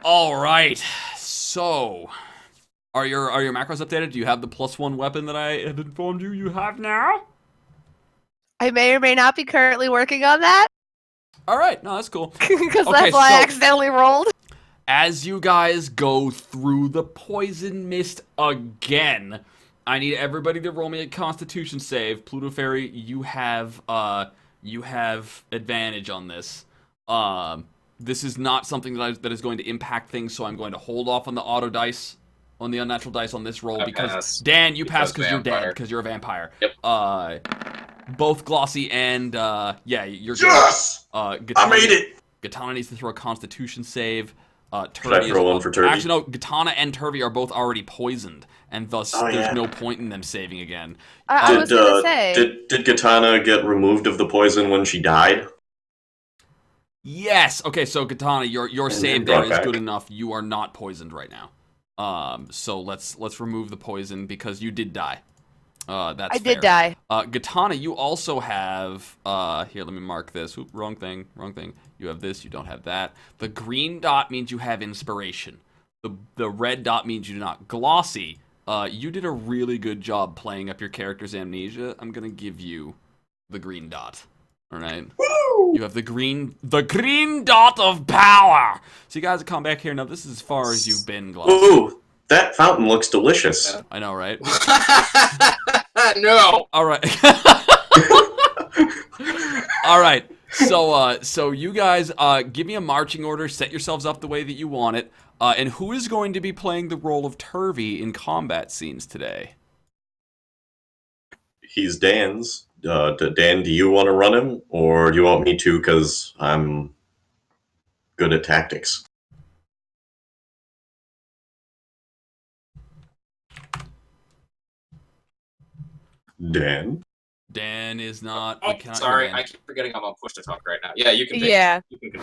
All right. So, are your macros updated? Do you have the +1 weapon that I have informed you have now? I may or may not be currently working on that. All right. No, that's cool. Because that's why I accidentally rolled. As you guys go through the poison mist again, I need everybody to roll me a Constitution save. Pluto Fairy, you have advantage on this. This is not something that is going to impact things, so I'm going to hold off on the auto dice, on the unnatural dice on this roll because Dan, you pass because you're dead because you're a vampire. Yep. Both Glossy and yeah, you're yes. good. I made it. Gatana needs to throw a Constitution save. Should I throw one for Turvy? Actually, no. Gatana and Turvy are both already poisoned, and thus there's no point in them saving again. I was gonna say, did Gatana get removed of the poison when she died? Yes. Okay. So Gatana, your save there is good enough. You are not poisoned right now. So let's remove the poison because you did die. That's I did die. Gatana, you also have here. Let me mark this. Oop, wrong thing. You have this. You don't have that. The green dot means you have inspiration. The red dot means you do not. Glossy, you did a really good job playing up your character's amnesia. I'm gonna give you the green dot. All right. Woo! You have the green dot of power. So you guys come back here. Now this is as far as you've been, Glossy. Ooh, that fountain looks delicious. I know, right? No. All right. All right. So you guys give me a marching order. Set yourselves up the way that you want it. And who is going to be playing the role of Turvy in combat scenes today? He's Dan's. Dan, do you want to run him, or do you want me to? Because I'm good at tactics. Dan? Dan is not. Oh, sorry, I keep forgetting I'm on push to talk right now. Yeah, you can. You can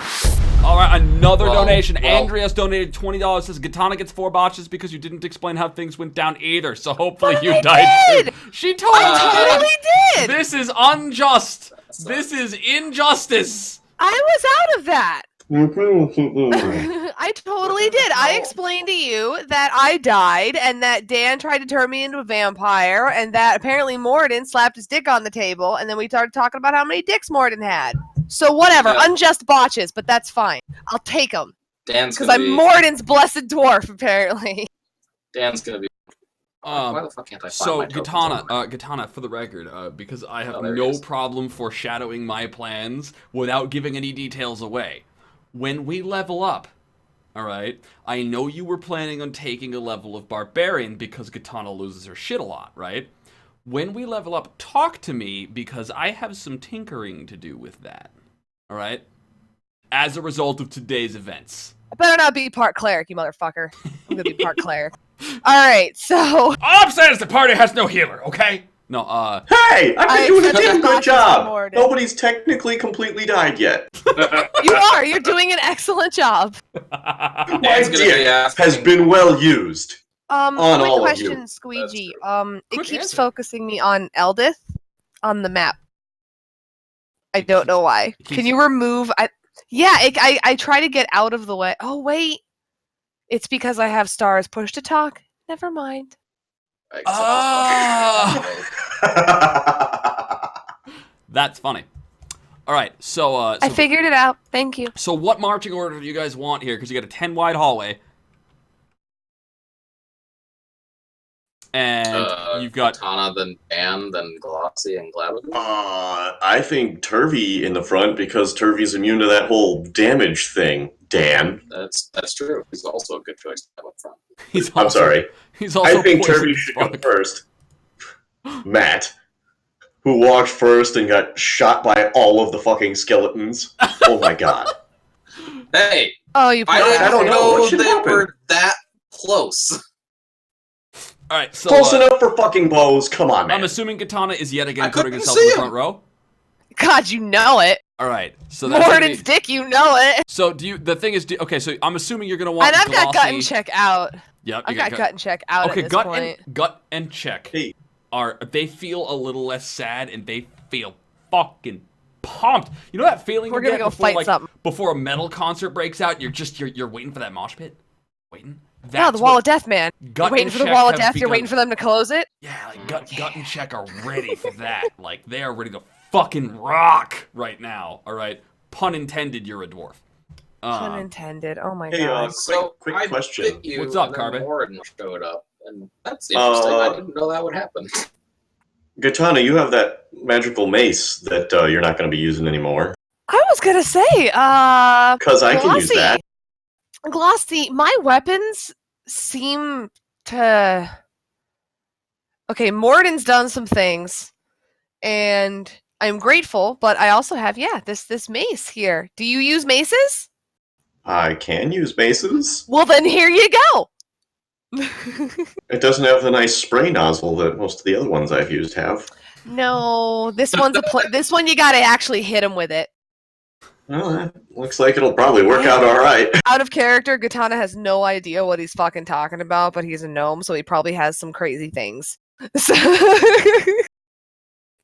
All right, another donation. Well, Andreas donated $20. Says Gatana gets 4 botches because you didn't explain how things went down either. So hopefully you died too. She totally did. This is unjust. This is injustice. I was out of that. I totally did. I explained to you that I died and that Dan tried to turn me into a vampire and that apparently Morden slapped his dick on the table and then we started talking about how many dicks Morden had. So whatever, unjust botches, but that's fine. I'll take them. Because I'm Morden's blessed dwarf, apparently. Dan's gonna be... why the fuck can't I find So my Gatana, for the record, because I have no problem foreshadowing my plans without giving any details away. When we level up, all right, I know you were planning on taking a level of Barbarian because Gatana loses her shit a lot, right? When we level up, talk to me because I have some tinkering to do with that, all right? As a result of today's events. I better not be part cleric, you motherfucker. I'm gonna be part cleric. All right, so... All I'm saying is the party has no healer, okay? No, Hey! I've been doing a damn good job! Nobody's technically completely died yet. You are! You're doing an excellent job! My dick has been well used. Quick question, Squeegee. It keeps focusing me on Eldith on the map. I don't know why. Can you remove... I try to get out of the way. Oh, wait. It's because I have stars push to talk. Never mind. That's funny. All right, so I figured it out. Thank you. So what marching order do you guys want here? Because you got a 10 wide hallway, and you've got Gatana, then Dan, then Glossy, and Glavin. I think Turvy in the front because Turvy's immune to that whole damage thing. Dan. That's true. He's also a good choice to have up front. I'm sorry. He's also I think Turvy should go first. Matt, who walked first and got shot by all of the fucking skeletons. Oh my god. Hey! Oh, you. I don't know what should they happen? were that close. all right. So close enough for fucking bows. Come on, man. I'm assuming Gatana is yet again I putting couldn't herself in see the him. front row. God, you know it. All right. So that's Morden's dick, you know it. So do you? The thing is, okay. So I'm assuming you're gonna want. And I've Glossy. got gut and check out. Yep. I've got gut and check out. Okay, at this point. gut and check Hey. they feel a little less sad and they feel fucking pumped. You know that feeling We're you gonna get go before, fight something. before a metal concert breaks out? You're waiting for that mosh pit, waiting. No, the wall of death, man. You're Gut waiting and for the Check wall of have death. You're begun- waiting for them to close it. Yeah, like Gut and Check are ready for that. Like they are ready to fucking rock right now. All right, pun intended. You're a dwarf. Pun intended. Oh my Hey, god. quick I question. bit you, What's up, and then Carbon? Moradin showed up, and that's interesting. I didn't know that would happen. Gatana, you have that magical mace that you're not going to be using anymore. I was gonna say, Because I can use that. Glossy, my weapons seem to. Okay, Morden's done some things, and I'm grateful, but I also have, this mace here. Do you use maces? I can use maces. Well, then here you go. It doesn't have the nice spray nozzle that most of the other ones I've used have. No, this one's this one you gotta actually hit him with it. Well, that looks like it'll probably work out all right. Out of character, Gatana has no idea what he's fucking talking about, but he's a gnome, so he probably has some crazy things. So,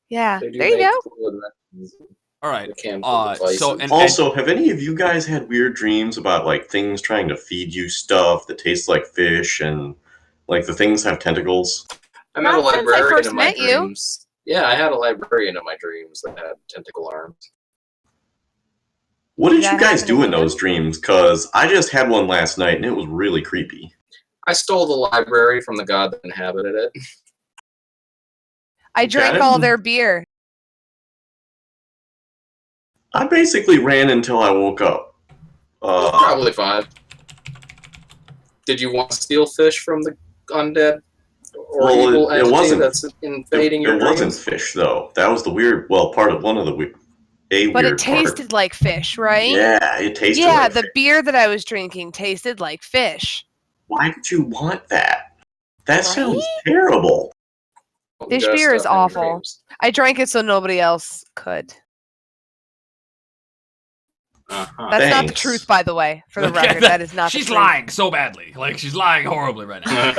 yeah, They do there you make go. cool inventions. All right. They can put devices. So and Also, have any of you guys had weird dreams about like things trying to feed you stuff that tastes like fish and like the things have tentacles? I met a Not since I librarian first in my met you. dreams. Yeah, I had a librarian in my dreams that had tentacle arms. What did Did you that guys happen do to in you? those dreams? Because I just had one last night and it was really creepy. I stole the library from the god that inhabited it. I drank it? all their beer. I basically ran until I woke up. Probably fine. Did you want to steal fish from the undead or Well, evil it entity wasn't- that's invading your it dreams? wasn't fish though. That was the weird. Well, part of one of the But weird it tasted like fish, right? Yeah, it tasted Yeah, like the fish. beer that I was drinking tasted like fish. Why would you want that? That sounds Right? terrible. Fish Just beer is stuff in awful. dreams. I drank it so nobody else could. Uh-huh. That's not the Thanks. truth, by the way, for the Okay, record. That is not the She's truth. lying so badly. Like she's lying horribly right now.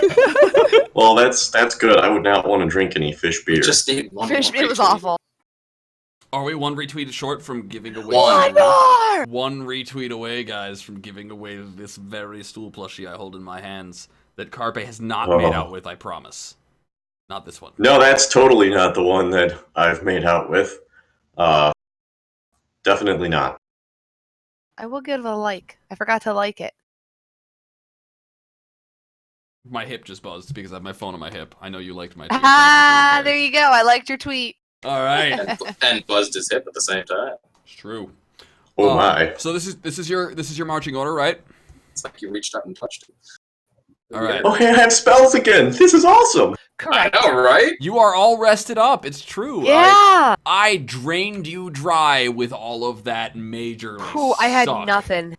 Well, that's good. I would not want to drink any fish beer. Just need one Fish, more it was retweet. awful. Are we one retweet short from giving away? One. More! One retweet away, guys, from giving away this very stool plushie I hold in my hands that Carpe has not made out with. I promise. Not this one. No, that's totally not the one that I've made out with. Definitely not. I will give it a like. I forgot to like it. My hip just buzzed because I have my phone on my hip. I know you liked my tweet. Ah, Thank you, there Carrie. you go. I liked your tweet. All right, And buzzed his hip at the same time. it's true. Oh my. So this is your marching order, right? It's like you reached out and touched it. All right. Oh, hey, I have spells again. This is awesome. Correct. I know, right? You are all rested up. It's true. Yeah. I drained you dry with all of that major. Ooh, I had suck. nothing.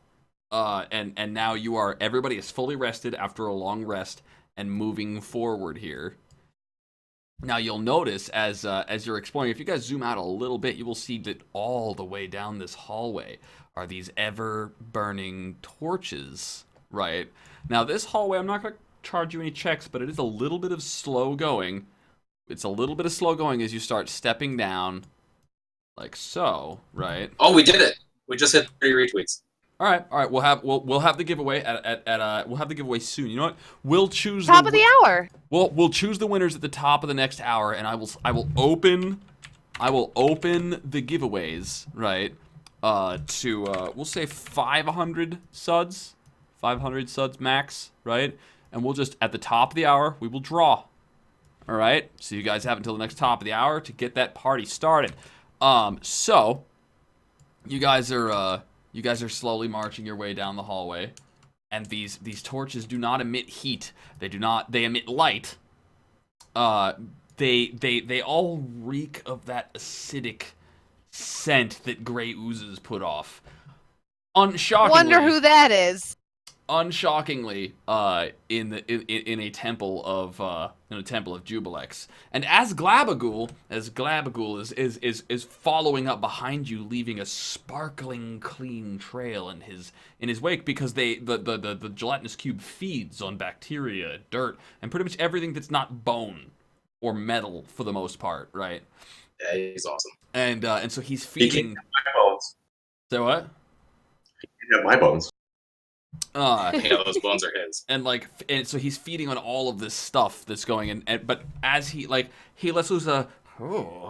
And now everybody is fully rested after a long rest and moving forward here. Now you'll notice as you're exploring, if you guys zoom out a little bit, you will see that all the way down this hallway are these ever burning torches, right? Now this hallway, I'm not going to charge you any checks, but it is a little bit of slow going. It's a little bit of slow going as you start stepping down like so, right? Oh, we did it. We just hit 3 retweets. All right. We'll have the giveaway we'll have the giveaway soon. You know what? We'll choose Top of the hour. We'll choose the winners at the top of the next hour, and I will open the giveaways, right? To we'll say 500 suds max, right? And we'll just at the top of the hour we will draw. All right. So you guys have until the next top of the hour to get that party started. So you guys are slowly marching your way down the hallway, and these torches do not emit heat. They emit light. They all reek of that acidic scent that gray oozes put off. Unshockingly, Wonder who that is. Unshockingly, in a temple of Jubilex, and as Glabagool is following up behind you, leaving a sparkling clean trail in his wake, because the gelatinous cube feeds on bacteria, dirt, and pretty much everything that's not bone or metal for the most part, right? Yeah, he's awesome. And so he's He feeding. can't have my bones. So what? He can't have my bones. Yeah, those bones are his. And so he's feeding on all of this stuff that's going in. But as he lets loose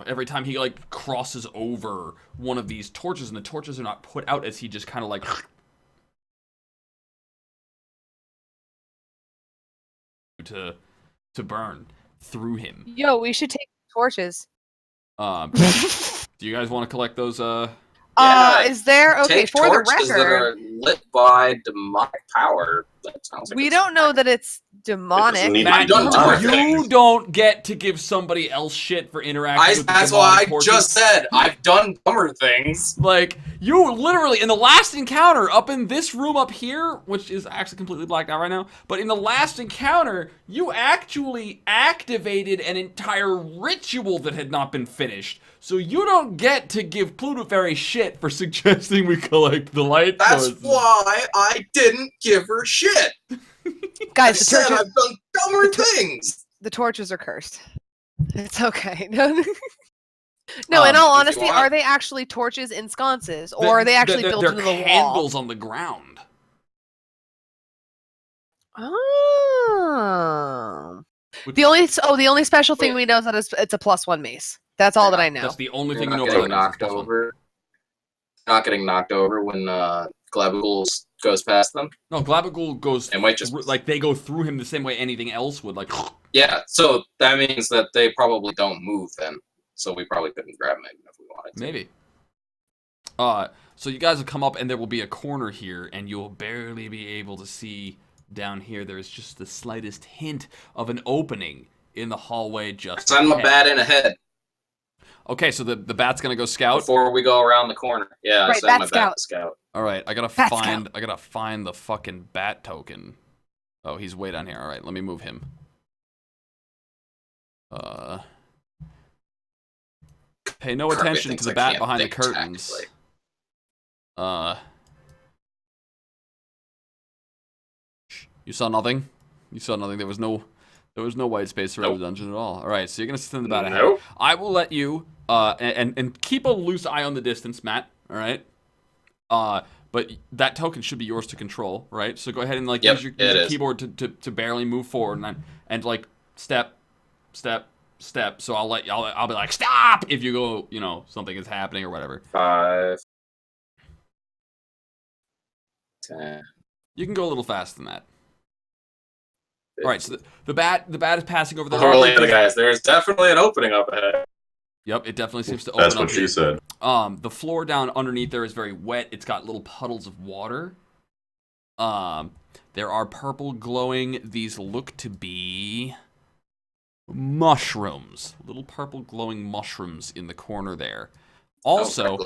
every time he like crosses over one of these torches, and the torches are not put out as he just kind of like to burn through him. Yo, we should take torches. Do you guys want to collect those? Yeah, Is there okay Take for the torches that record? are lit by demonic power. That sounds like We it's don't know that it's demonic. need to Matt, be done demonic. you don't get to give somebody else shit for interacting with the That's demonic why I torches. just said I've done dumber things. Like, you literally, in the last encounter, up in this room up here, which is actually completely blacked out right now, but in the last encounter, you actually activated an entire ritual that had not been finished. So you don't get to give Pluto Fairy shit for suggesting we collect the light That's sources. why I didn't give her shit. Guys, I the said torches, I've done dumber things. the torches are cursed. It's okay. No, in all if you honesty, want- are they actually torches in sconces, or are they actually built they're into the wall? candles on the ground. Oh. The only special thing we know is that it's a +1 mace. That's all that I know. That's the only You're thing you not know getting about knocked it. over. Not getting knocked over when Glabagool goes past them. No, Glabagool goes It might just like they go through him the same way anything else would. Like, yeah. So that means that they probably don't move then. So we probably couldn't grab them even if we wanted to. maybe. So you guys will come up, and there will be a corner here, and you'll barely be able to see down here. There is just the slightest hint of an opening in the hallway just Send my ahead. bat in ahead Okay, so the bat's gonna go scout. before we go around the corner. Yeah, Right, send bat my scout. bat to scout. All right, I gotta Bat find the fucking bat token. Oh, he's way down here. All right, let me move him. Pay no Kermit attention thinks to the I bat can't behind the think curtains. tactically. You saw nothing? You saw nothing. There was no white space around the dungeon at all. All right, so you're gonna send the bat ahead. Nope. I will let you and keep a loose eye on the distance, Matt. All right. But that token should be yours to control, right? So go ahead and like use your keyboard to barely move forward and like step. So I'll be like stop if you go, something is happening or whatever. 5, 10. You can go a little faster than that. All right, so the bat is passing over the. Guys, there's definitely an opening up ahead. Yep, it definitely seems to open That's up what here. she said. The floor down underneath there is very wet. It's got little puddles of water. There are purple glowing. These look to be mushrooms. Little purple glowing mushrooms in the corner there. Also,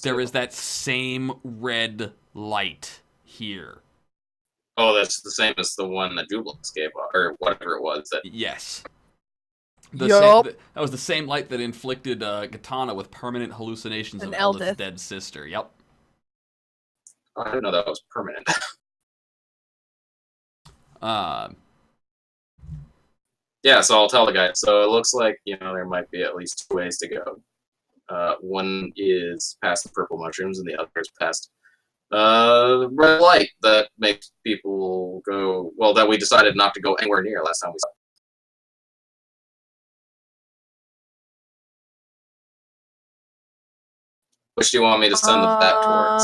there is that same red light here. Oh, that's the same as the one that Jubilix gave off, or whatever it was. Yes. Yup. That was the same light that inflicted Katana with permanent hallucinations of Eldith. Eldith's dead sister. Yep. I didn't know that was permanent. Yeah, so I'll tell the guy. So it looks like, there might be at least 2 ways to go. One is past the purple mushrooms, and the other is past the red light that makes people go, well, that we decided not to go anywhere near last time we saw. Which do you want me to send the bat towards?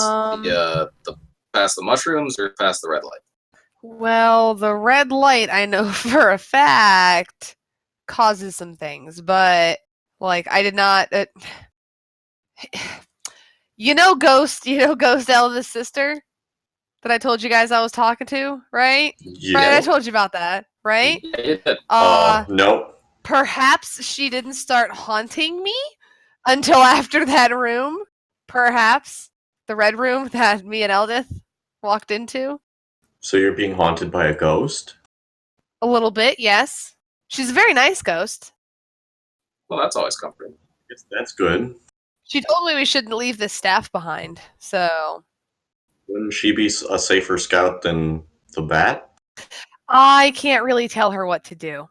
The past the mushrooms or past the red light? Well, the red light, I know for a fact, causes some things, but like I did not. Ghost Elvis' sister that I told you guys I was talking to, right? Yeah. Right, I told you about that, right? Yeah, you did. Nope. Perhaps she didn't start haunting me until after that room. Perhaps the red room that me and Eldith walked into. So you're being haunted by a ghost? A little bit, yes. She's a very nice ghost. Well, that's always comforting. That's good. She told me we shouldn't leave this staff behind, so... Wouldn't she be a safer scout than the bat? I can't really tell her what to do.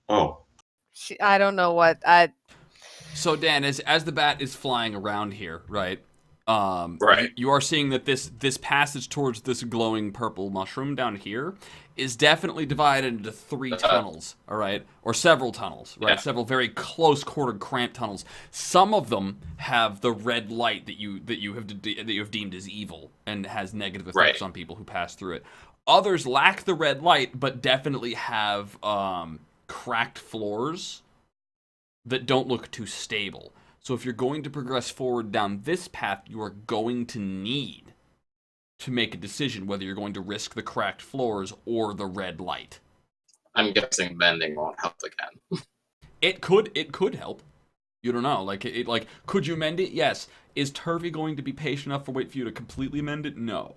Oh. I don't know what. So Dan, as the bat is flying around here, right? Right. You are seeing that this passage towards this glowing purple mushroom down here is definitely divided into 3 tunnels, all right, or several tunnels, right? Yeah. Several very close quartered, cramped tunnels. Some of them have the red light that you have deemed as evil and has negative effects on people who pass through it. Others lack the red light, but definitely have cracked floors that don't look too stable. So if you're going to progress forward down this path, you are going to need to make a decision whether you're going to risk the cracked floors or the red light. I'm guessing bending won't help again. It could help. You don't know. Like could you mend it? Yes. Is Turvey going to be patient enough to wait for you to completely mend it? No.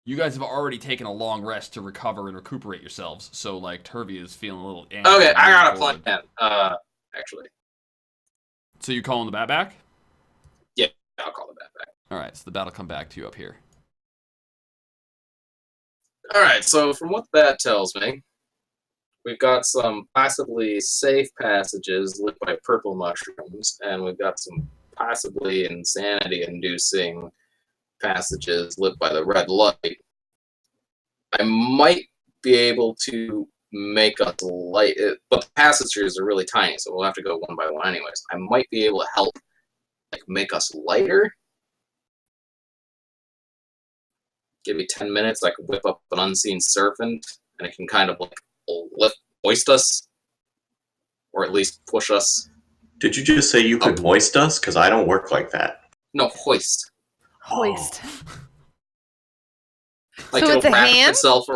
You guys have already taken a long rest to recover and recuperate yourselves, so like Turvey is feeling a little anxious. Okay, I got a plan. Actually. So you calling the bat back? Yeah, I'll call the bat back. Alright, so the bat will come back to you up here. Alright, so from what the bat tells me, we've got some possibly safe passages lit by purple mushrooms, and we've got some possibly insanity-inducing passages lit by the red light. I might be able to make us light it, but the passages are really tiny, so we'll have to go one by one anyways. I might be able to help make us lighter. Give me 10 minutes, I can whip up an unseen serpent, and it can kind of hoist us, or at least push us. Did you just say you could moist us? Because I don't work like that. No, hoist. Hoist. Like So it's a wrap hand? itself.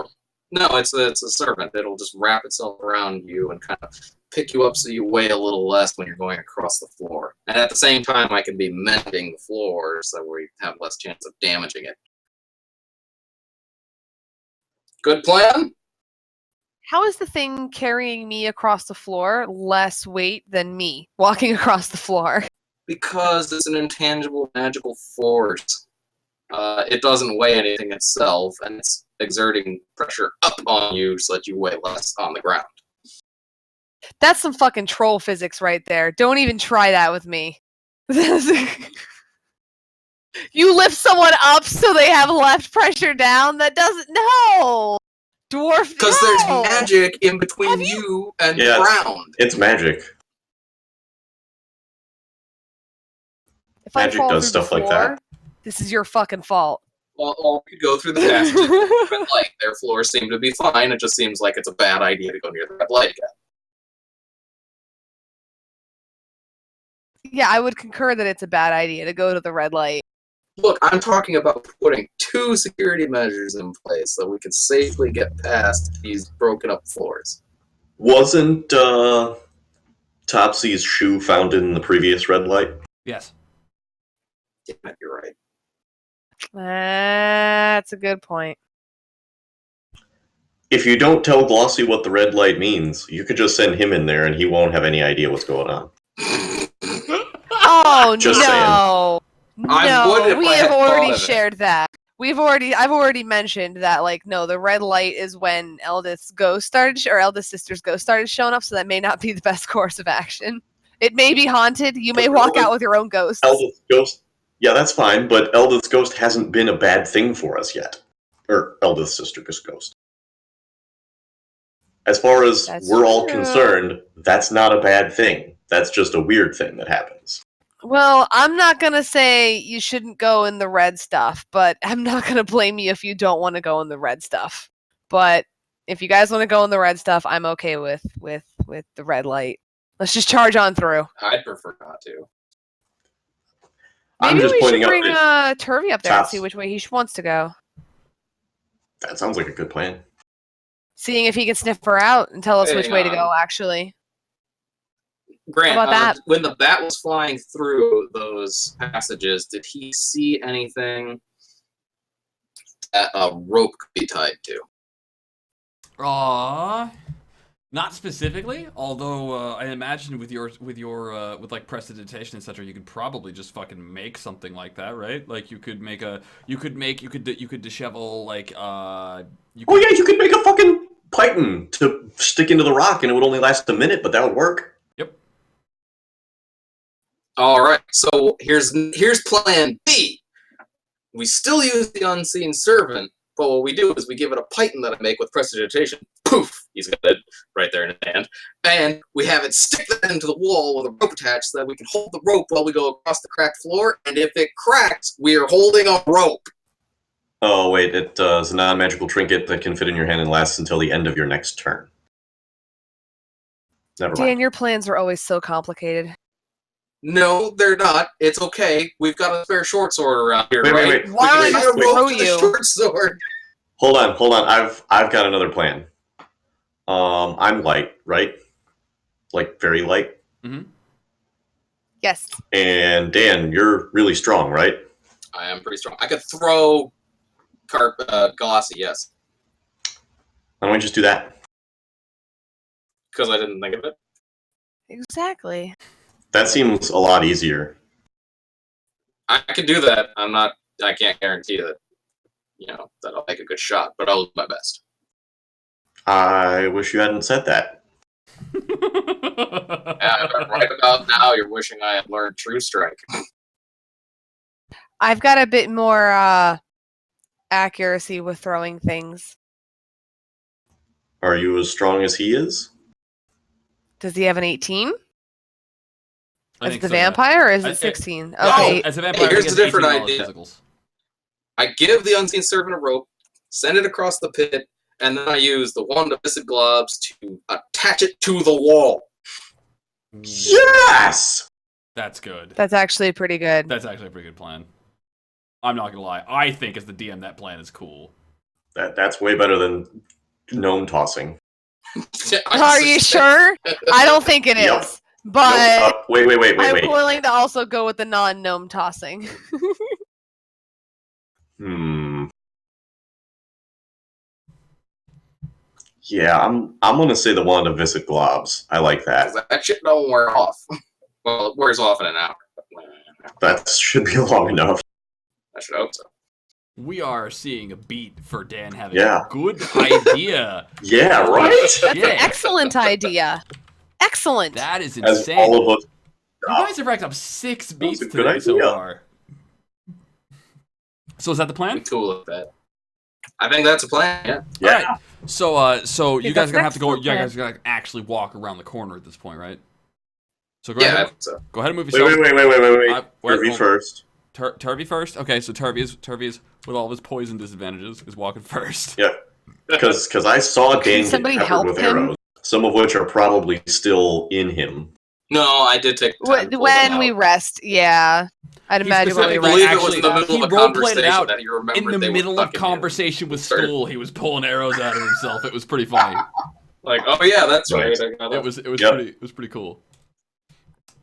No, it's a serpent. It'll just wrap itself around you and kind of pick you up so you weigh a little less when you're going across the floor. And at the same time, I can be mending the floor so we have less chance of damaging it. Good plan? How is the thing carrying me across the floor less weight than me walking across the floor? Because it's an intangible magical force. It doesn't weigh anything itself, and it's exerting pressure up on you so that you weigh less on the ground. That's some fucking troll physics right there. Don't even try that with me. You lift someone up so they have left pressure down? That doesn't... No! Dwarf, Because no! there's magic in between you and the ground. It's magic. If I Magic fall does through the stuff like floor, that. this is your fucking fault. Well, all could go through the passages, but their floors seem to be fine. It just seems like it's a bad idea to go near the red light again. Yeah, I would concur that it's a bad idea to go to the red light. Look, I'm talking about putting 2 security measures in place so we can safely get past these broken up floors. Wasn't Topsy's shoe found in the previous red light? Yes. Yeah, you're right. That's a good point. If you don't tell Glossy what the red light means, you could just send him in there and he won't have any idea what's going on. Oh, Just no. I would No, if we I have had already thought of it. shared that. I've already mentioned that, like, no, the red light is when Eldith's ghost started, or Eldith's sister's ghost started showing up, so that may not be the best course of action. It may be haunted. You may walk out with your own ghosts. Eldith's ghost. Yeah, that's fine, but Eldith's ghost hasn't been a bad thing for us yet. Or Eldith's sister's ghost. As far as That's we're all true. concerned, that's not a bad thing. That's just a weird thing that happens. Well, I'm not going to say you shouldn't go in the red stuff, but I'm not going to blame you if you don't want to go in the red stuff. But if you guys want to go in the red stuff, I'm okay with the red light. Let's just charge on through. I'd prefer not to. I'm Maybe just we should pointing out bring that Turvey up there and Tops- see which way he wants to go. that sounds like a good plan. Seeing if he can sniff her out and tell us which Hang way to on. go, actually. Grant, How about that? when the bat was flying through those passages, did he see anything that a rope could be tied to? Not specifically. Although I imagine with like prestidigitation, etc., you could probably just fucking make something like that, right? Like you could dishevel like. Oh yeah, you could make a fucking python to stick into the rock, and it would only last a minute, but that would work. Yep. All right. So here's plan B. We still use the unseen servant, but what we do is we give it a python that I make with prestidigitation. Poof! He's got it right there in his hand. And we have it stick that into the wall with a rope attached so that we can hold the rope while we go across the cracked floor. And if it cracks, we are holding a rope. Oh, wait, it is a non-magical trinket that can fit in your hand and lasts until the end of your next turn. Never Dan, mind. your plans are always so complicated. No, they're not. It's okay. We've got a spare short sword around here, Wait, right? wait, wait. Why don't I We can just tie a rope throw to the you? short sword. Hold on. I've got another plan. I'm light, right? Like, very light. Mm-hmm. Yes. And Dan, you're really strong, right? I am pretty strong. I could throw Glossy, yes. Why don't we just do that? Because I didn't think of it. Exactly. That seems a lot easier. I could do that. I can't guarantee that, that I'll make a good shot, but I'll do my best. I wish you hadn't said that. Yeah, but right about now, you're wishing I had learned True Strike. I've got a bit more accuracy with throwing things. Are you as strong as he is? Does he have an 18? I As think the so, yeah. vampire, or is I- it 16? No. Okay. As a vampire, here's I think the it's different 18 idea. physicals. I give the Unseen Servant a rope, send it across the pit, and then I use the wand of Viscid Globs to attach it to the wall. Yes! That's good. That's actually pretty good. That's actually a pretty good plan. I'm not gonna lie. I think as the DM, that plan is cool. That's way better than gnome tossing. Are you sure? I don't think it is. Yep. But Nope. Wait. I'm willing to also go with the non-gnome tossing. Yeah, I'm gonna say the wand of Viscid Globs. I like that. That shit don't wear off. Well, it wears off in an hour. That should be long enough. I should hope so. We are seeing a beat for Dan having Yeah. a good idea. Yeah, right? That's an Yeah. excellent idea. Excellent. That is As insane. all of us. You guys have racked up 6 beats a good today so idea. far. So is that the I'm plan? cool with that. I think that's a plan, yeah. Yeah. Alright. So you Yeah, guys are gonna have to go. that's You an guys are gonna actually walk around the corner at this point, right? So go Yeah, I ahead. think so. Go ahead and move Wait. yourself. Turvy Wait, first. Turvy first. Okay, so Turvy is with all of his poison disadvantages is walking first. Yeah. Because I saw Dan get somebody peppered help with him? arrows, some of which are probably still in him. No, I did take the time to pull When them we out. rest, yeah. I'd He imagine when we I specifically rest. believe it was in the actually, middle of he a role-played it conversation out that he remembered In the they were middle of fucking conversation with Started- Stool, he was pulling arrows out of himself. It was pretty funny. Like, oh yeah, that's Right. right. I got It was Yep. pretty cool.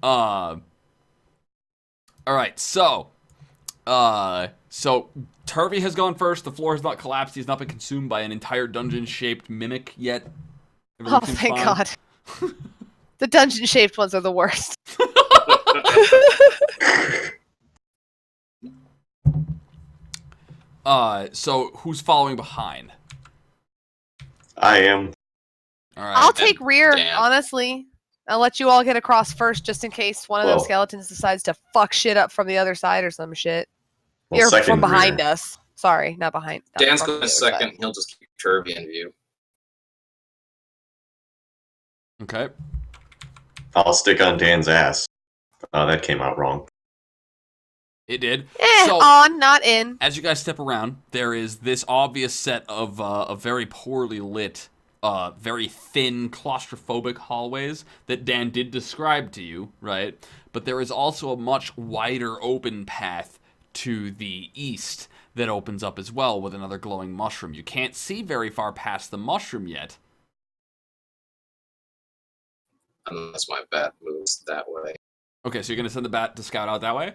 All right, so Turvy has gone first. The floor has not collapsed. He's not been consumed by an entire dungeon-shaped mimic yet. Oh, Everything seems thank fine. God. The dungeon-shaped ones are the worst. So who's following behind? I am. All right. I'll take rear, Damn. honestly. I'll let you all get across first, just in case one of Well- those skeletons decides to fuck shit up from the other side or some shit. Well, You're second from behind rear. us. Sorry, not behind. not Dan's from going the to other side. second. He'll just keep Turvy in view. Okay. I'll stick on Dan's ass. That came out wrong. It did. Eh, on, not in. As you guys step around, there is this obvious set of very poorly lit, very thin, claustrophobic hallways that Dan did describe to you, right? But there is also a much wider open path to the east that opens up as well with another glowing mushroom. You can't see very far past the mushroom yet. Unless my bat moves that way. Okay, so you're going to send the bat to scout out that way?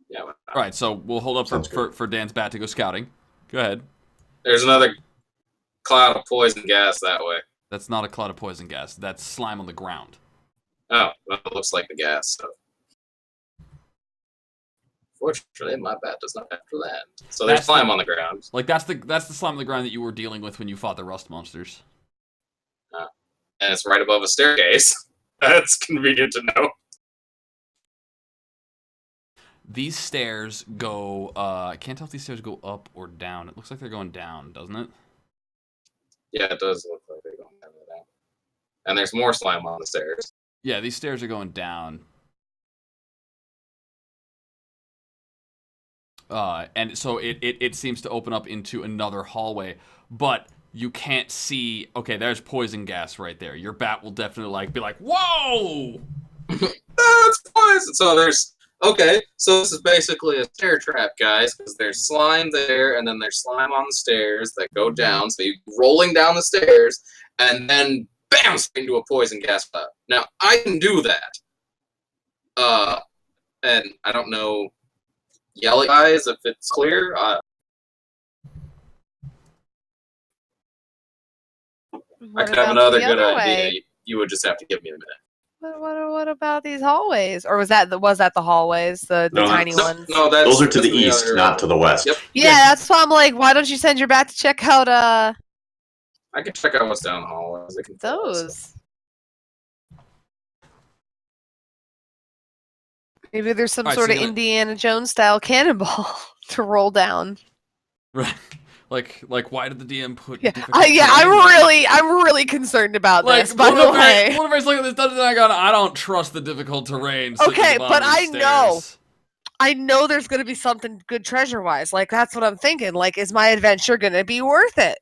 Yeah. why not? All right, so we'll hold up Sounds good. for Dan's bat to go scouting. Go ahead. There's another cloud of poison gas that way. That's not a cloud of poison gas. That's slime on the ground. Oh, well, it looks like the gas. So. Fortunately, my bat does not have to land. So there's That's slime on the ground. Like that's the slime on the ground that you were dealing with when you fought the rust monsters. and it's right above a staircase. That's convenient to know. These stairs go, I can't tell if these stairs go up or down. It looks like they're going down, doesn't it? Yeah, it does look like they're going down. And there's more slime on the stairs. Yeah, these stairs are going down. And so it seems to open up into another hallway, but you can't see. Okay, there's poison gas right there. Your bat will definitely be like, whoa! That's poison. So there's okay. So this is basically a stair trap, guys, because there's slime there, and then there's slime on the stairs that go down. So you're rolling down the stairs, and then bam, straight into a poison gas cloud. Now I can do that. And I don't know. Yellow eyes, if it's clear. I could have another good idea. You would just have to give me a minute. What about these hallways? Or was that the hallways, the tiny ones? No, those are to the east, not to the west. Yep. Yeah, that's why I'm like, why don't you send your bat to check out I can check out what's down the hallways. those? Maybe there's some sort of Indiana Jones style cannonball to roll down. Right. Like why did the DM put? Yeah, I'm really concerned about this. By the way, one of us looking at this dungeon and I don't trust the difficult terrain. Okay, but I know there's gonna be something good treasure-wise. Like that's what I'm thinking. Like, is my adventure gonna be worth it?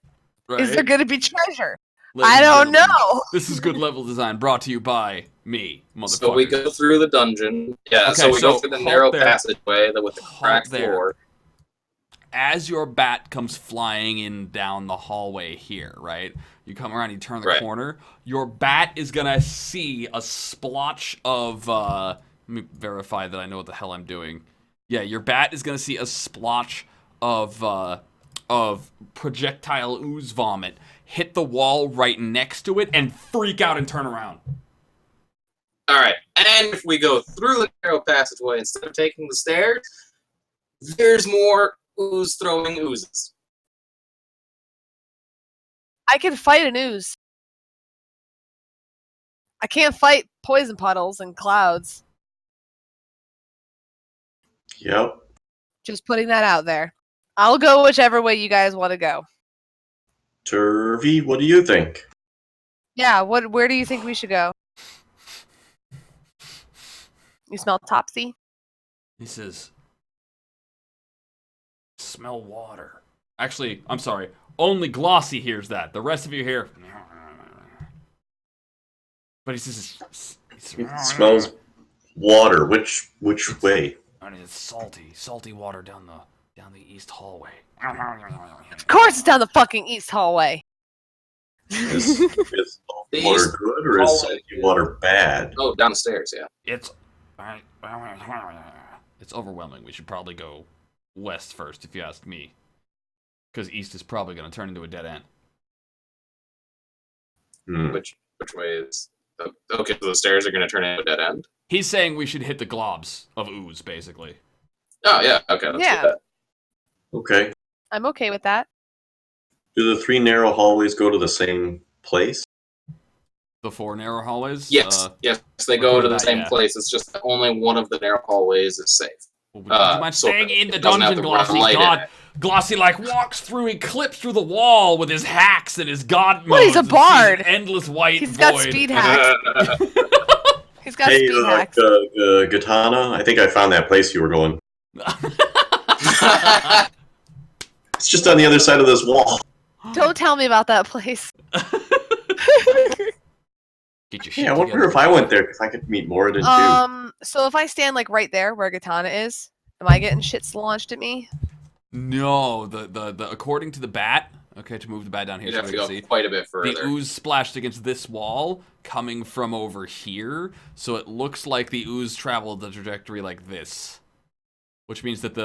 Right? Is there gonna be treasure? I don't know. This is good level design brought to you by me, motherfucker. So we go through the dungeon. Yeah, okay, so we go through the narrow passageway with the cracked floor. As your bat comes flying in down the hallway here, right? You come around, you turn the corner. Your bat is gonna see a splotch of. Let me verify that I know what the hell I'm doing. Yeah, your bat is gonna see a splotch of projectile ooze vomit hit the wall right next to it and freak out and turn around. Alright, and if we go through the narrow passageway instead of taking the stairs, there's more ooze throwing oozes. I can fight an ooze. I can't fight poison puddles and clouds. Yep. Just putting that out there. I'll go whichever way you guys want to go. Turvy, what do you think? Yeah, where do you think we should go? You smell topsy? He says, smell water. Actually, I'm sorry. Only Glossy hears that. The rest of you hear. But he says it smells water. Which way? I mean, it's salty water down the east hallway. Of course, it's down the fucking east hallway. Is water good or is salty water bad? Oh, down the stairs, yeah. It's overwhelming. We should probably go west first, if you ask me, because east is probably going to turn into a dead end. Which way is? Okay, so the stairs are going to turn into a dead end. He's saying we should hit the globs of ooze, basically. Oh yeah, okay, let's do that. Okay. I'm okay with that. Do the 3 narrow hallways go to the same place? The 4 narrow hallways? Yes, yes, they go to the same place. It's just that only one of the narrow hallways is safe. Well, would you mind staying in the dungeon, Glossy? God, Glossy walks through, he clips through the wall with his hacks and his god modes. Well, he's a bard. Endless white He's void. got speed hacks. He's got speed hacks. Katana, I think I found that place you were going. It's just on the other side of this wall. Don't tell me about that place. Get your shit I wonder if I went there because I could meet Moradin too. So if I stand right there where Katana is, am I getting shit launched at me? No, the according to the bat. Okay, to move the bat down here, you so have we to can go see. quite a bit further. The ooze splashed against this wall, coming from over here, so it looks like the ooze traveled the trajectory like this, which means that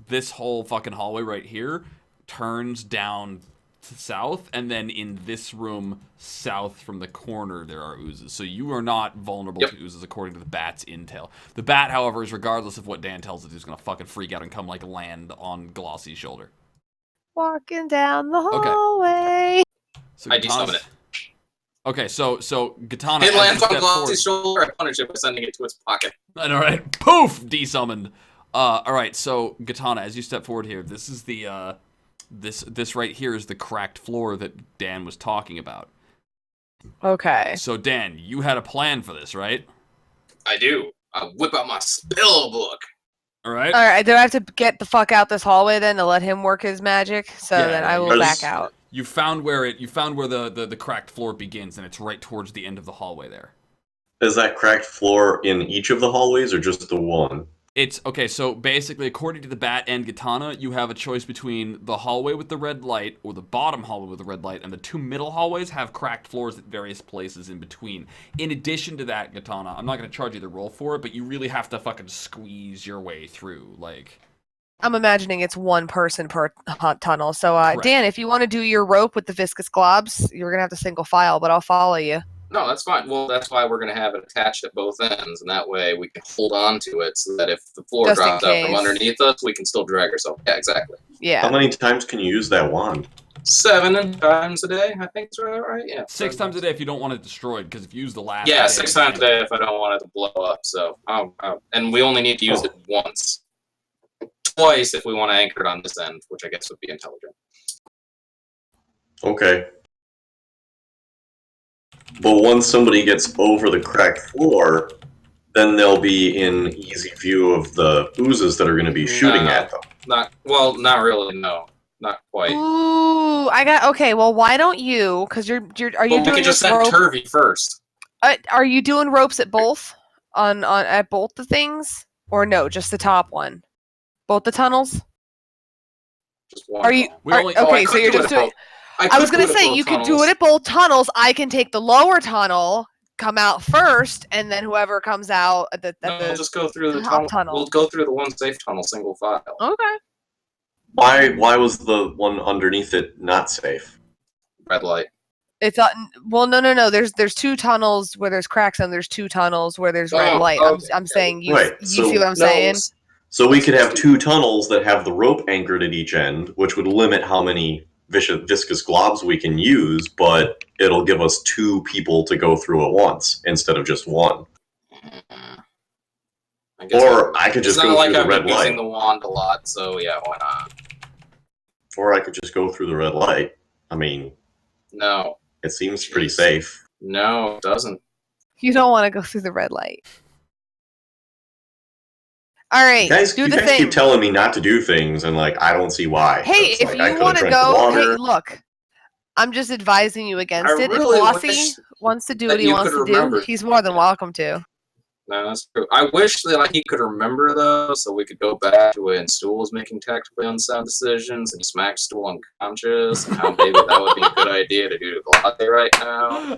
this whole fucking hallway right here turns down to south, and then in this room south from the corner there are oozes. So you are not vulnerable to oozes according to the bat's intel. The bat, however, is regardless of what Dan tells it, is gonna fucking freak out and come land on Glossy's shoulder. Walking down the hallway. So I desummon it. Okay, so Katana. It as lands you on step Glossy's forward- shoulder. I punish it by sending it to its pocket. All right, poof, desummoned. All right, so Katana, as you step forward here, this is the this right here is the cracked floor that Dan was talking about. Okay. So Dan, you had a plan for this, right? I do. I whip out my spell book. All right. All right. Do I have to get the fuck out this hallway then to let him work his magic? So Yeah, then yeah, I you will just- back out. You found where the cracked floor begins, and it's right towards the end of the hallway there. Is that cracked floor in each of the hallways or just the one? It's okay, so basically, according to the Bat and Katana, you have a choice between the hallway with the red light or the bottom hallway with the red light, and the two middle hallways have cracked floors at various places in between. In addition to that, Katana, I'm not going to charge you the roll for it, but you really have to fucking squeeze your way through, like... I'm imagining it's one person per tunnel. So, Correct. Dan, if you want to do your rope with the viscous globs, you're going to have to single file, but I'll follow you. No, that's fine. Well, that's why we're going to have it attached at both ends, and that way we can hold on to it so that if the floor Just in drops out from case. underneath us, we can still drag ourselves. Yeah, exactly. How Yeah. many times can you use that wand? 7 times a day, I think is right. Yeah. 6 times a day if you don't want it destroyed, because if you use the last... Yeah, day, 6 times a day if I don't want it to blow up. So, and we only need to use Oh. it once. Twice if we want to anchor it on this end, which I guess would be intelligent. Okay. But once somebody gets over the cracked floor, then they'll be in easy view of the oozes that are going to be shooting No. at them. Not really. No, not quite. Ooh, okay. Well, why don't you? Because are you But we doing could just this send rope? Turvy first. Are you doing ropes at both at both the things, or no? Just the top one. Both the tunnels. Just one. Are you? We only- okay, I so could you're do it just at doing. both. I was could gonna do it at say both you could do tunnels. it at both tunnels. I can take the lower tunnel, come out first, and then whoever comes out at the No, we'll just go through the top tunnel. tunnel. We'll go through the one safe tunnel, single file. Okay. Why was the one underneath it not safe? Red light. It's no. There's two tunnels where there's cracks and there's two tunnels where there's red Oh, light. okay. I'm saying you Right, you so- see what I'm saying? So we could have two tunnels that have the rope anchored at each end, which would limit how many viscous globs we can use, but it'll give us 2 people to go through at once instead of just one. I guess Or I could just it's not go like through the I've red been using light. the wand a lot, so yeah, why not? Or I could just go through the red light. I mean, No. it seems pretty Jeez. safe. No, it doesn't. You don't want to go through the red light. All right, You guys, do you the guys thing. keep telling me not to do things, and like I don't see why. Hey, It's if like, I you could've want to drank the go, water. hey, look. I'm just advising you against I it. really If Flossie wish wants to do that what he you wants could to do, remember. he's more than welcome to. No, that's true. I wish that like, he could remember though, so we could go back to when Stool was making tactically unsound decisions and smack Stool unconscious, and how maybe that would be a good idea to do to Glade right now.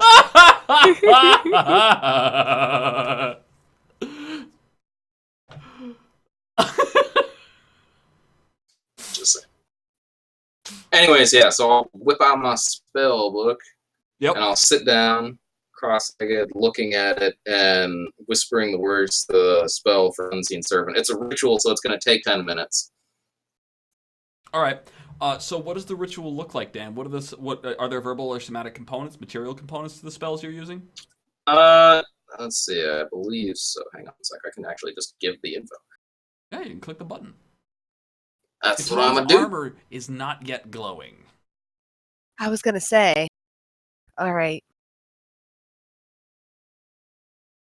Just saying. Anyways, yeah. So I'll whip out my spell book Yep. and I'll sit down, cross-legged, looking at it and whispering the words to the spell for Unseen Servant. It's a ritual, so it's going to take 10 minutes. All right. So what does the ritual look like, Dan? What are there verbal or somatic components, material components to the spells you're using? Let's see. I believe so. Hang on a sec. I can actually just give the info. Yeah, you can click the button. That's what I'm Katana's gonna do. armor is not yet glowing. I was gonna say. All right.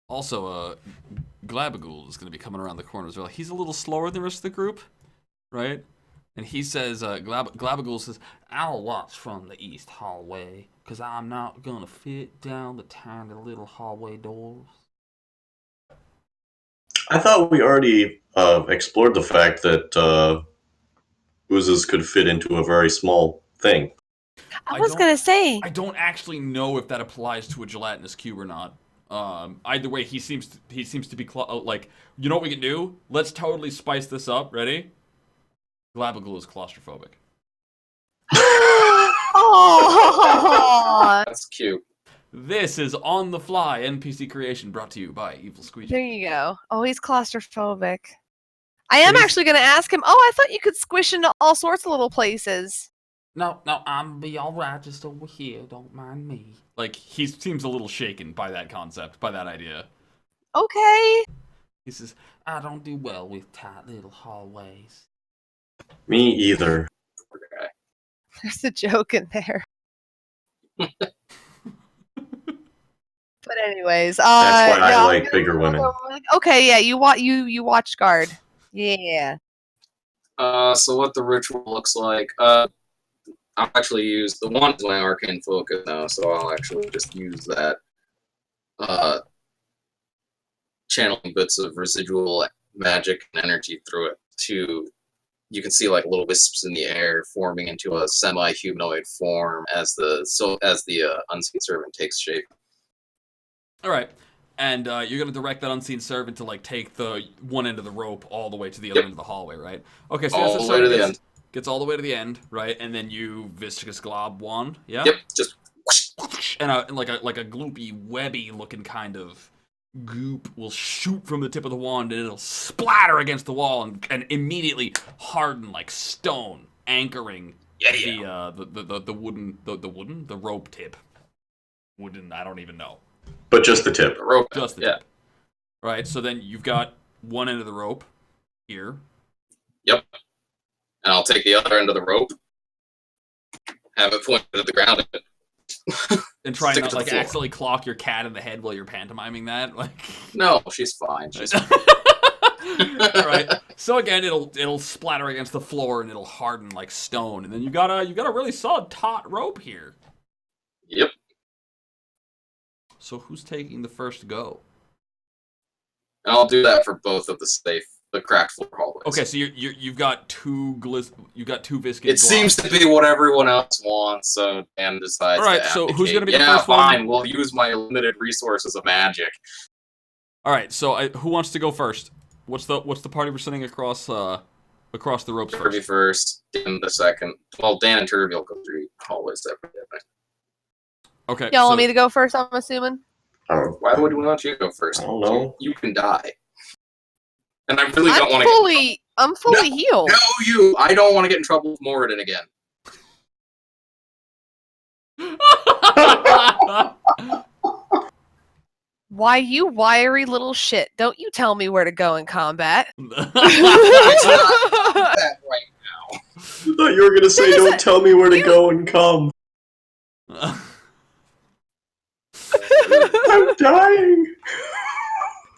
Also, Glabagool is going to be coming around the corner as well. He's a little slower than the rest of the group, right? And he says, Glabagool says, I'll watch from the east hallway, because I'm not going to fit down the tiny little hallway doors. I thought we already explored the fact that oozes could fit into a very small thing. I was gonna say. I don't actually know if that applies to a gelatinous cube or not. Either way, he seems to be like, you know what we can do? Let's totally spice this up. Ready? Glabagool is claustrophobic. Oh, That's cute. This is On the Fly NPC creation brought to you by EvilSqueegee. there you go. Oh, he's claustrophobic. I am He's- actually gonna ask him. Oh, I thought you could squish into all sorts of little places. No, I'm be all right just over here. Don't mind me. Like, he seems a little shaken by that concept, by that idea. Okay. He says, I don't do well with tight little hallways. Me either. There's a joke in there. But anyways, That's why I yeah, like bigger women. Okay, yeah, you watch guard. Yeah. So what the ritual looks like? I'll actually use the one is my arcane focus now, so I'll actually just use that. Channeling bits of residual magic and energy through it to. You can see like little wisps in the air forming into a semi-humanoid form as the unseen servant takes shape. All right. And you're going to direct that unseen servant to, like, take the one end of the rope all the way to the other end of the hallway, right? Okay, so All the way to the end. Gets all the way to the end, right? And then you viscous glob wand, yeah? Yep, just And like a gloopy, webby looking kind of goop will shoot from the tip of the wand, and it'll splatter against the wall and immediately harden like stone, anchoring the rope tip. Wooden, I don't even know. But just the tip. the rope. Just the tip. Right, so then you've got one end of the rope here. Yep. And I'll take the other end of the rope, have it pointed at the ground, And try Stick not it to the like floor. accidentally clock your cat in the head while you're pantomiming that. Like, No, she's fine. She's fine. all right. So again, it'll splatter against the floor and it'll harden like stone. And then you got a really solid taut rope here. Yep. So who's taking the first go? And I'll do that for both of the cracked floor hallways. Okay, so you've got two viscous. It seems to be what everyone else wants, so Dan decides. All right, to so who's abdicate. gonna be the yeah, first one? fine. We'll use my limited resources of magic. All right, so who wants to go first? What's the party we're sending across the ropes Turvy first? first, Dan the second. Well, Dan and Turvy will go through hallways separately. Okay. Y'all so, want me to go first, I'm assuming? Why would we want you to go first? I don't know. You can die. And I really don't want to I'm fully healed. No, you! I don't want to get in trouble with Moradin again. Why, you wiry little shit. Don't you tell me where to go in combat. That right now. I thought you were going to say, don't tell me where to go and come. I'm dying.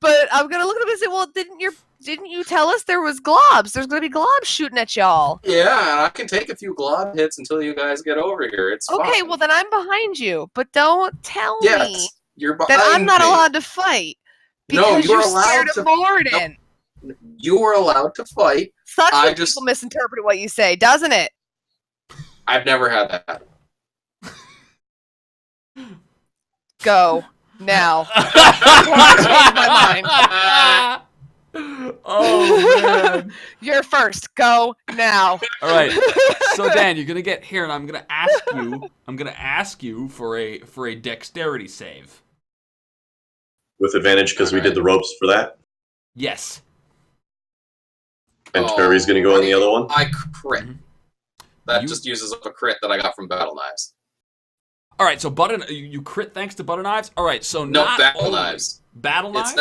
But I'm gonna look at him and say, well, didn't you tell us there was globs? There's gonna be globs shooting at y'all. Yeah, and I can take a few glob hits until you guys get over here. It's Okay, fine. well then I'm behind you. But don't tell me Yes, you're behind that I'm not me. allowed to fight. No, Because you're you're allowed scared to- of Morden. You are allowed to fight. Such I when just- people misinterpret what you say, doesn't it? I've never had that happen. Go. Now. I Oh man! You're first. Go now. All right. So Dan, you're gonna get here, and I'm gonna ask you for a dexterity save. With advantage because we did the ropes for that. Yes. And Terry's going to go on the other one. I crit. Mhm. That You- just uses up a crit that I got from Battle Knives. All right. So you crit thanks to butter knives. All right. So No, not Battle only- Knives. Battle knives.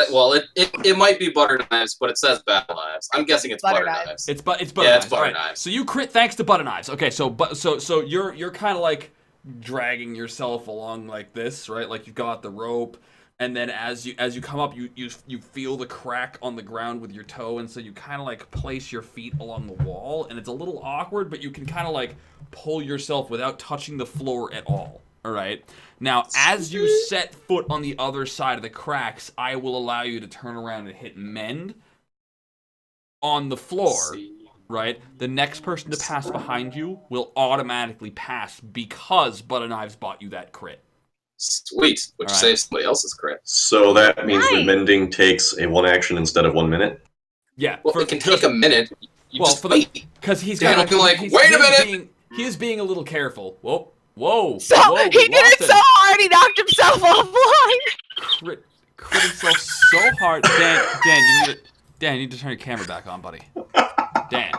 It might be butter knives, but it says Battle Knives. I'm guessing it's butter knives. It's butter Yeah, knives. it's butter All right. knives. So you crit thanks to butter knives. Okay, so you're kind of like dragging yourself along like this, right? Like you've got the rope, and then as you come up, you feel the crack on the ground with your toe, and so you kind of like place your feet along the wall, and it's a little awkward, but you can kind of like pull yourself without touching the floor at all. All right. Now, as you set foot on the other side of the cracks, I will allow you to turn around and hit mend on the floor, right? The next person to pass behind you will automatically pass because butter knives bought you that crit. Sweet, which All right. saves somebody else's crit. So that means that Nice. mending takes a one action instead of 1 minute. Yeah. Well, it can take a minute. You Well, just for the- wait. Because he's Dan got will be like, he's- "Wait a he is minute!" he is being a little careful. Whoa. So whoa, he did it Lawson. so hard he knocked himself offline. Crit himself so hard. Dan, you need to turn your camera back on, buddy. Dan.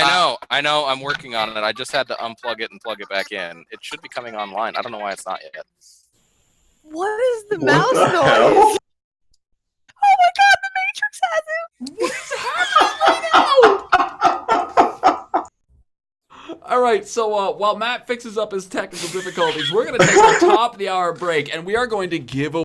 I know. I'm working on it. I just had to unplug it and plug it back in. It should be coming online. I don't know why it's not yet. What is the What mouse the noise? hell? Oh my god, the Matrix has it! What is happening right now? All right, so while Matt fixes up his technical difficulties, we're going to take our top of the hour break, and we are going to give away